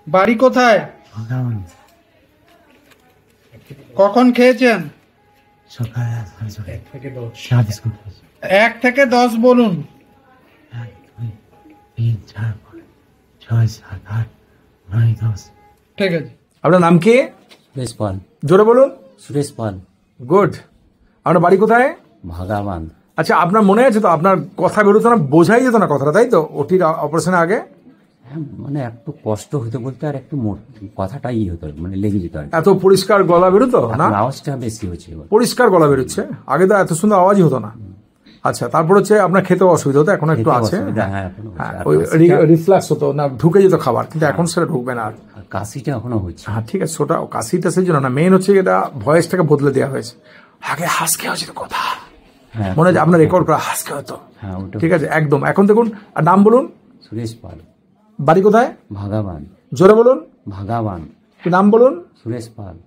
বাড়ি কোথায়? কখন খেয়েছেন? সকালে 1 থেকে 10 বলুন। 1, 2, 3, 4, 5, 6, 7, 8, 9, 10। ঠিক আছে। আপনার নাম কি? সুরেশ পাল। জোরে বলুন। সুরেশ পাল। গুড। আপনার বাড়ি কোথায়? ভাগাবান। আচ্ছা, আপনার মনে আছে তো? আপনার কথা বেরোতো না, বোঝাই যেত না কথাটা, তাই তো? ওটির অপারেশনের আগে মানে একটু কষ্ট হতো বলতে, আর একটু কথাটা হতো, মানে লেগে যেত আর কি। এত পরিষ্কার গলা বেরোতো না? আওয়াজটা বেশি হচ্ছে এবার। পরিষ্কার গলা বেরোচ্ছে, আগে তো এত সুন্দর আওয়াজই হতো না। আচ্ছা, তারপর হচ্ছে আপনার খেতেও অসুবিধা হতো, এখন একটু আছে। হ্যাঁ, এখনো হচ্ছে। আর ওই কাশিটা- রিফ্লাক্স হতো না, ঢুকে যেত খাবার, কিন্তু এখন সেটা ঢুকবে না আর। আর কাশিটা এখনো হচ্ছে। হ্যাঁ ঠিক আছে, ওটা কাশিটা সেই জন্য না, মেন হচ্ছে এটা ভয়েসটাকে বদলে দেওয়া হয়েছে। আগে হাসকে হয়েছে তো কথা, হ্যাঁ, মনে হয় আপনার রেকর্ড করা হাসকে হতো। হ্যাঁ, ওটা ঠিক আছে, একদম। এখন দেখুন, আর নাম বলুন। সুরেশ পাল। বাড়ি কোথায়? ভাগাবান। জোরে বলুন। ভাগাবান। কি নাম বলুন? সুরেশ পাল।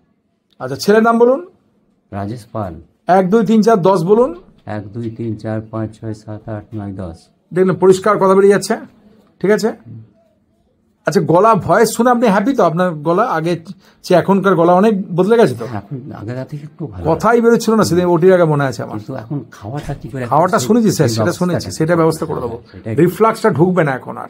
আচ্ছা, ছেলের নাম বলুন। রাজেশ পাল। 1, 2, 3, 4, 10 বলুন। 1, 2, 3, 4, 5, 6, 7, 8, 9, 10। দেখলেন পরিষ্কার কথা বেরিয়ে যাচ্ছে। ঠিক আছে। আচ্ছা, গলা ভয়েস শুনে আপনি হ্যাপি তো? আপনার গলা আগে চেয়ে এখনকার গলা অনেক বদলে গেছে তো? এখন আগের থেকে একটু ভালো, কথাই বেরোচ্ছিল না সেদিন, ওটির আগে মনে আছে আমার। কিন্তু এখন খাওয়াটা কি করে? খাওয়াটা শুনেছি স্যার, সেই সেটা ব্যবস্থাটা শুনেছি, সেটা ব্যবস্থা করে দেবো। সেটাই। রিফ্লাক্সটা ঢুকবে না এখন আর।